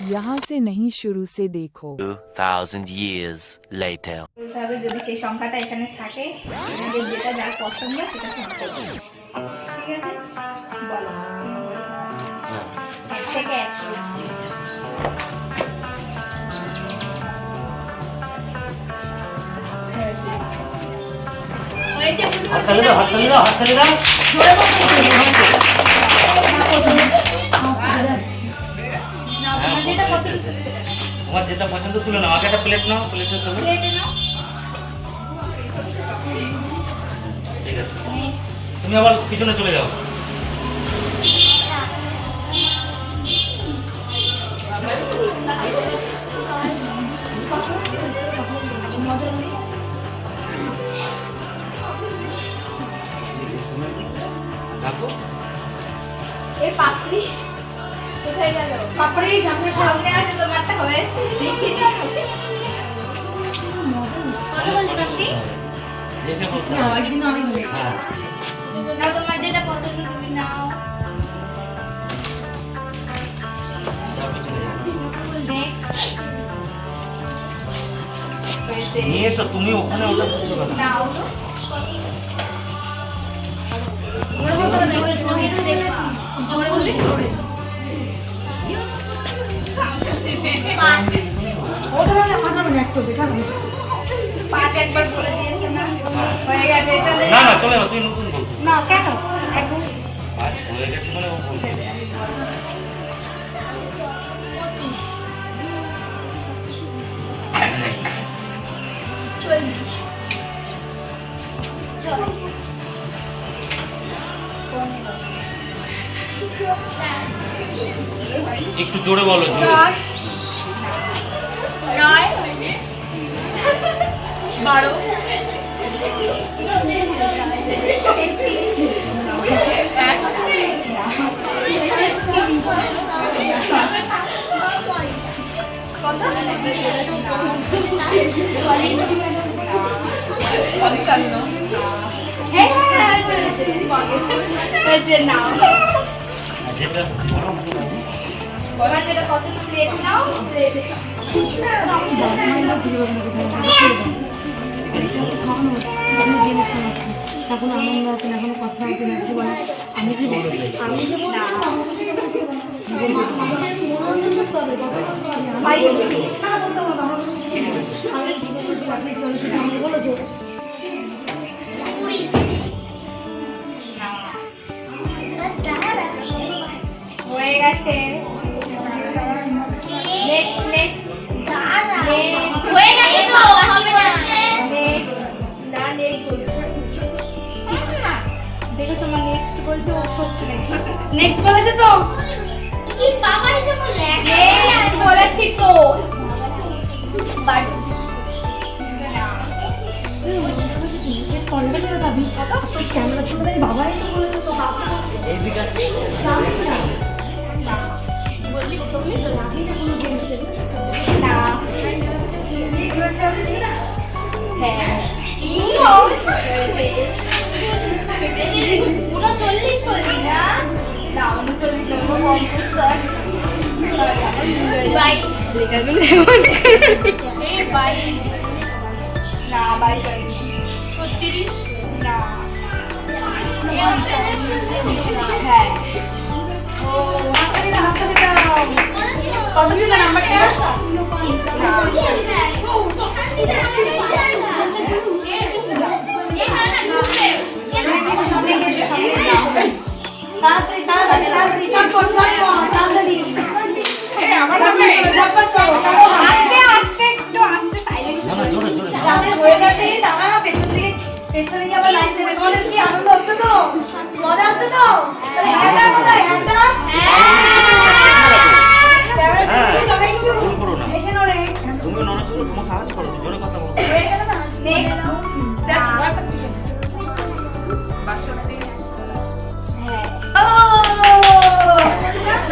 यहाँ से नहीं शुरू से देखो। 2000 years later. তবে যদি সেই সংখ্যাটা এখানে থাকে আমাদের যেটা যার পছন্দ সেটা ফোন করবে। ঠিক আছে বলো এক থেকে 100 তোমার যেটা পছন্দ তুলে নাও, আগে একটা প্লেট নাও, প্লেটে তুমি ঠিক আছে, তুমি আবার পিছনে চলে যাও। এই পাপড়ি কোথায় গেল? পাপড়ি সামনে আছে, তোমারটা হয়েছে। কত বললি পাপড়ি? দেখে বলতে না একদিন অনেক হয়েছে। হ্যাঁ না তোমার যেটা পছন্দ তুমি নাও। যাও পিছনে যাও। নেক্সট হয়েছে। নিয়ে এসো, তুমি ওখানে ওটা করছো কেন? নাও তো। পাঁচ একবার বলে দিয়েছে না, হয়ে গেছে এটা। না না চলে যাও, তুমি নতুন বলছো। না কেন একদম আজ হয়ে গেছে মানে ও বলছে। একটু জোরে বলো, জোরে। 10 9 12 যেটা গরম তোমার যেটা পছন্দ প্লেট নাও, প্লেটে এখন আনন্দ আছে না, এখনো কথা হচ্ছে না, কিছু বলে আমি কি আমি বলেছো হয়ে গেছে। নেক্সট নেক্সট হয়ে গেছে তো বাকি পড়েছে না নেক্সট দেখো তোমার নেক্সট বলছে ও সত্যি নাকি নেক্সট বলেছে তো কি বাবাই যে বলে নেক্সট বলেছি তো বাট ক্যামেরা চলে বাবাই তো বলেছে তো এইদিকে আসো। না হ্যাঁ 39 বলি না, না 39 না 22 লেখাগুলো এমন এই 22 না 22 36 না হ্যাঁ ও কত দিন নাম্বারটা তাড়াতাড়ি তাড়াতাড়ি তাড়াতাড়ি চটপট চটপট তাড়াতাড়ি আস্তে আস্তে একটু আস্তে সাইলেন্ট না না জোরে জোরে যাদের হয়ে যাবে তারা পেছনে গিয়ে আবার লাইন দেবে। তোমাদের কি আনন্দ হচ্ছে তো, মজা হচ্ছে তো? তাহলে হ্যাঁটা কোথায় হ্যাঁটা? সবাই একটু ভুল করো না। এসে নড়ে তুমি নড়াচড়া তোমাকে আওয়াজ করো, জোরে কথা বলো। হয়ে গেল না? নেক্সট ও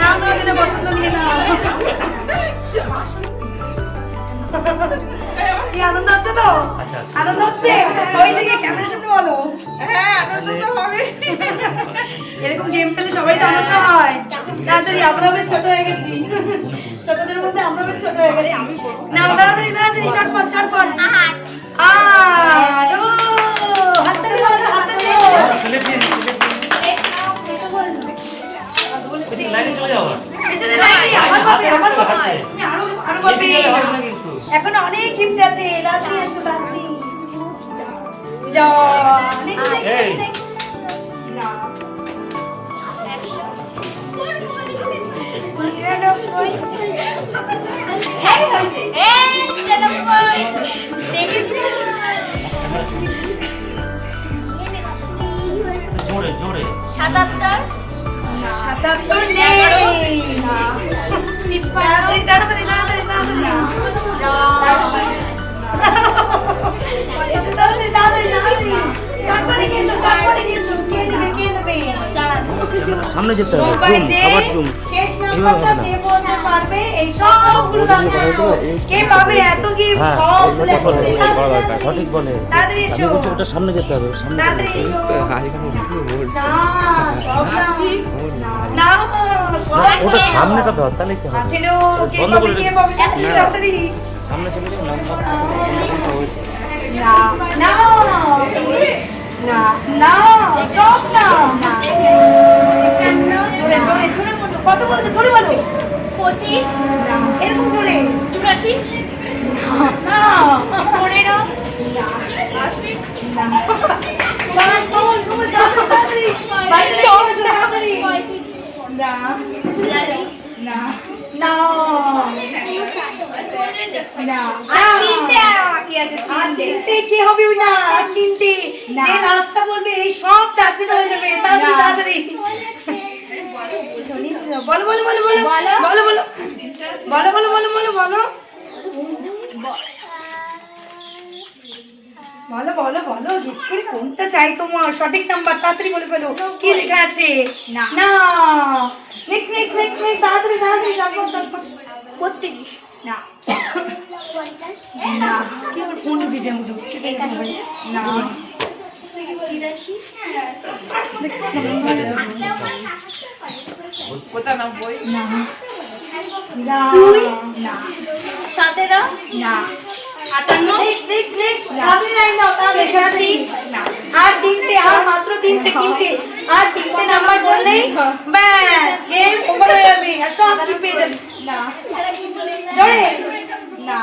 নাম নাও যেটা পছন্দ নিয়ে নাও। কি আনন্দ হচ্ছে তো? আচ্ছা আনন্দ হচ্ছে? ওই দিকে ক্যামেরার সামনে বলো। হ্যাঁ আনন্দ তো হবে। এরকম গেম পেলে সবাই তো আনন্দ হয়। তাড়াতাড়ি আমরা বেশ ছোট হয়ে গেছি। ছোটদের মধ্যে আমরা বেশ ছোট হয়ে গেছি। না তাড়াতাড়ি তাড়াতাড়ি চটপট চটপট। 8 ও হাততালি দাও হাততালি দাও। প্লেট নিয়ে নে, প্লেট নিয়ে। লাইনে চলে যাও আবার। পিছনে লাইনে আমার পাবে আমার পাবে। তুমি আরো আরো পাবে। এদিকে গেলে হবে না কিন্তু। এখন অনেক গিফট আছে, তাড়াতাড়ি এসো তাড়াতাড়ি। যা এই। জোরে জোরে। 77 77 নেই। তাড়াতাড়ি তাড়াতাড়ি তাড়াতাড়ি তাড়াতাড়ি। এসো তাড়াতাড়ি তাড়াতাড়ি তাড়াতাড়ি। চটপটে নিয়ে এসো চটপটে নিয়ে এসো। কে নেবে কে নেবে? সামনে যেতে হবে মোবাইলে যে আবার জুম শেষ নাম্বারটা যে বলতে পারবে এই সবগুলো দাম জানাবো। কে পাবে এত গিফট হ্যাঁ সবগুলো সঠিক বলে একসাথে। বলা দরকার সঠিক বলে তাড়াতাড়ি আমি এসো বলছি ওটা সামনে যেতে হবে সামনে তাড়াতাড়ি এসো। না সব না সব ওটা সামনেটা ধর তাহলে কি হবে ছেড়ো কে বন্ধ পাবে করে কে পাবে তাড়াতাড়ি সামনে চলে যাও নাম্বার হয়েছে না না না না সব না জোরে জোরে জোরে বলো কত বলছো জোরে বলো 25 এরকম জোরে 84 না 15 না শোন তুমি তাড়াতাড়ি বাইরে এসো তাড়াতাড়ি না না না না আর তিনটে বাকি আছে তিনটে কি হবে না আর তিনটে যে লাস্টটা বলবে এই সব টার্গেট হয়ে যাবে তাড়াতাড়ি তাড়াতাড়ি বলো বলো বলো বলো বলো বলো বলো বলো বলো বলো বলো বলো বলো বলো বলো গেস করে কোনটা চাই তোমার সঠিক নাম্বার তাড়াতাড়ি বলে ফেলো কি লেখা আছে না না নেক্সট নেক্সট নেক্সট নেক্সট তাড়াতাড়ি তাড়াতাড়ি চটপট 32 না না কি ওর ফোন ঢুকে যাও না না না 17 না 58 নেক্সট নেক্সট নেক্সট তাড়াতাড়ি লাইন দাও তাড়াতাড়ি না আর তিনটে আর মাত্র তিনটে তিনটে আর তিনটে নাম্বার বললেই ব্যাস গেম ওভার হয়ে যাবে আর সব কি পেয়ে যাবে না জোরে না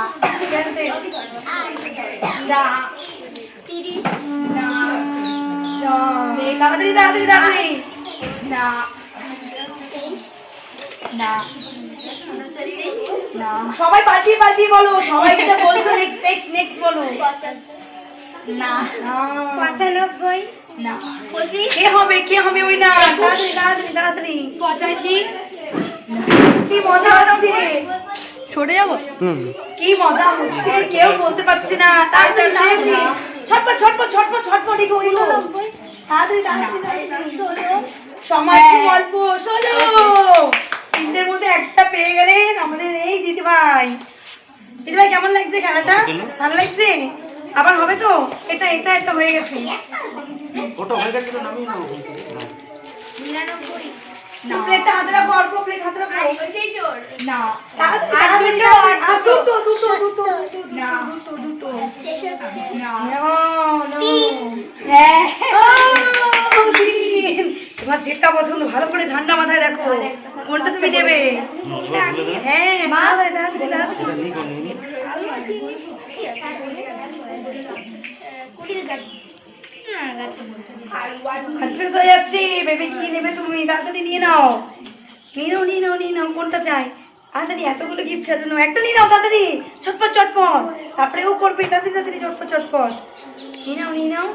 না 30 না তাড়াতাড়ি তাড়াতাড়ি তাড়াতাড়ি না না না সবাই পাল্টিয়ে পাল্টিয়ে বলো সবাই যেটা বলছো নেক্সট নেক্সট নেক্সট বলো না 95 না 25 কে হবে ওই না তাড়াতাড়ি তাড়াতাড়ি তাড়াতাড়ি 85 কি মজা হচ্ছে সরে যাবো কি মজা হচ্ছে কেউ বলতে পারছে না তাড়াতাড়ি তাড়াতাড়ি ছটপট ছটপট ছটপট ছটপট এগো এগো তাড়াতাড়ি তাড়াতাড়ি সময় খুব অল্প 16 তিনটের মধ্যে একটা পেয়ে গেলেন আমাদের এই দিদিভাই দিদিভাই কেমন লাগছে খেলাটা ভালো লাগছে আবার হবে তো এটা এটা একটা হয়ে গেছে ওটা হয়ে গেছে তো নামিয়ে নাও 99 না প্লেটটা হাতে রাখো অল্প প্লেট হাতে রাখো না দুটো না দুটো না তোমার যেটা পছন্দ ভালো করে ঠান্ডা মাথায় দেখো কোনটা তুমি নেবে হ্যাঁ তাড়াতাড়ি তাড়াতাড়ি কনফিউজ হয়ে যাচ্ছি বেবি কি নেবে তুমি তাড়াতাড়ি নিয়ে নাও নিয়ে নাও কোনটা চাই তাড়াতাড়ি এতগুলো গিফট সাজানো একটা নিয়ে নাও তাড়াতাড়ি চটপট চটপট তারপরে ও করবে তাড়াতাড়ি তাড়াতাড়ি চটপট চটপট নিয়ে নাও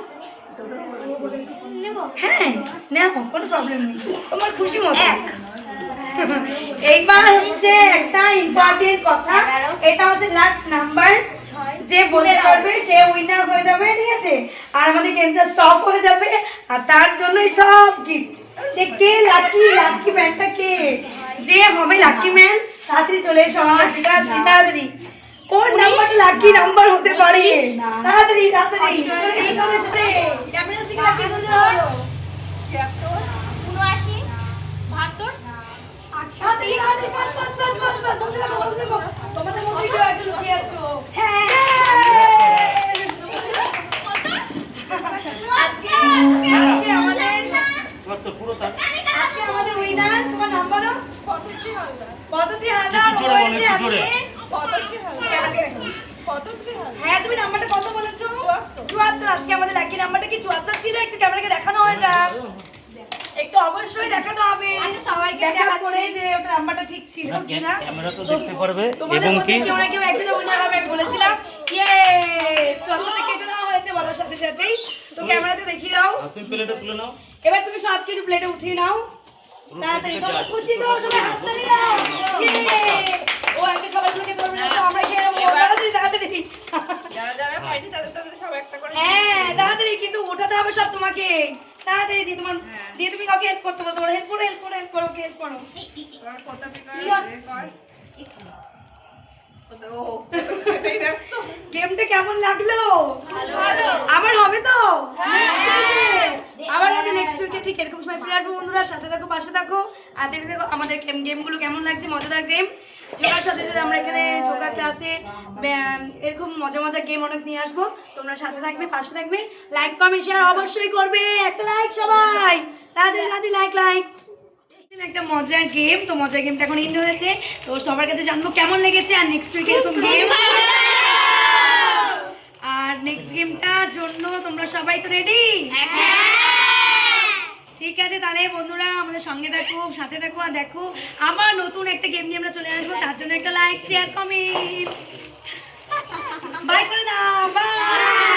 হ্যাঁ নাও কোনো প্রবলেম নেই তোমার খুশি মতো এইবার হচ্ছে একটা ইম্পর্টেন্ট কথা এটা হচ্ছে লাস্ট নাম্বার যে বলতে পারবে সে উইনার হয়ে যাবে ঠিক আছে আর আমাদের গেমটা স্টপ হয়ে যাবে আর তার জন্যই সব গিফট সে কে লাকি ম্যানটা কে যে হবে লাকি ম্যান তাড়াতাড়ি চলে এসো আমার তাড়াতাড়ি কোন নাম্বারটা লাকি নাম্বার হতে পারে তাড়াতাড়ি তাড়াতাড়ি চলে এসো রে ক্যামেরা থেকে লাকি চলে যাও 79 72 তাড়াতাড়ি পাঁচ তার আজকে আমাদের উইনার তোমার নাম বলো পদত্রী হালদার একটু ও জোরে বলো, হয়েছে একটু জোরে। আজকে হ্যাঁ তুমি নাম্বারটা কত বলেছো 74 আজকে আমাদের লাকি নাম্বারটা কি 74 ছিল একটু ক্যামেরাকে দেখানো হয়ে যাক একটু অবশ্যই দেখাতে হবে সবাইকে দেখা করে যে ওটা নাম্বারটা ঠিক ছিল কিনা ক্যামেরা তো দেখতে পারবে তোমাদের এবং মধ্যে কি কেউ না কেউ একজন উইনার হবে আমি বলেছিলাম ইয়ে সোয়ালটা কেটে দেওয়া হয়েছে বলার সাথে সাথেই তো ক্যামেরাতে দেখিয়ে দাও তুমি প্লেটে তুলে নাও এবার তুমি সব কিছু প্লেটে উঠিয়ে নাও তাড়াতাড়ি তোমার খুশি দাও সবাই হাত তালি দাও ইয়ে ও আগে খাবারগুলো খেতে পারবে না তো আমরা খেয়ে নেবো তাড়াতাড়ি তাড়াতাড়ি যারা যারা পাইনি তাদের তাদের সব একটা করে হ্যাঁ তাড়াতাড়ি কিন্তু ওঠাতে হবে সব তোমাকে তাড়াতাড়ি দিয়ে তোমার দিয়ে তুমি কাউকে হেল্প করতে বলতে পারো হেল্প করো ওকে হেল্প করো কর কোথা থেকে কর ও এটাই ব্যস্ত গেমটা কেমন লাগলো ভালো আবার হবে তো আবার আমি নেক্সট উইকে ঠিক এরকম সময় ফিরে আসবো বন্ধুরা সাথে থাকো পাশে থাকো আর দেখতে থাকো আমাদের গেমগুলো কেমন লাগছে মজাদার গেম যোগার সাথে সাথে আমরা এখানে যোগা ক্লাসে এরকম মজা মজা গেম অনেক নিয়ে আসবো তোমরা সাথে থাকবে পাশে থাকবে লাইক কমেন্ট শেয়ার অবশ্যই করবে একটা লাইক সবাই তাড়াতাড়ি লাইক একটা মজার গেম তো মজার গেমটা এখন এন্ড হয়েছে তো সবার কাছে জানবো কেমন লেগেছে আর নেক্সট উইকে এরকম গেম আর নেক্সট গেমটার জন্য তোমরা সবাই তো রেডি ঠিক আছে তাহলে বন্ধুরা আমাদের সঙ্গে থাকো সাথে থাকো আর দেখো আবার নতুন একটা গেম নিয়ে আমরা চলে আসবো তার জন্য একটা লাইক শেয়ার কমেন্ট বাই করে দাও বাই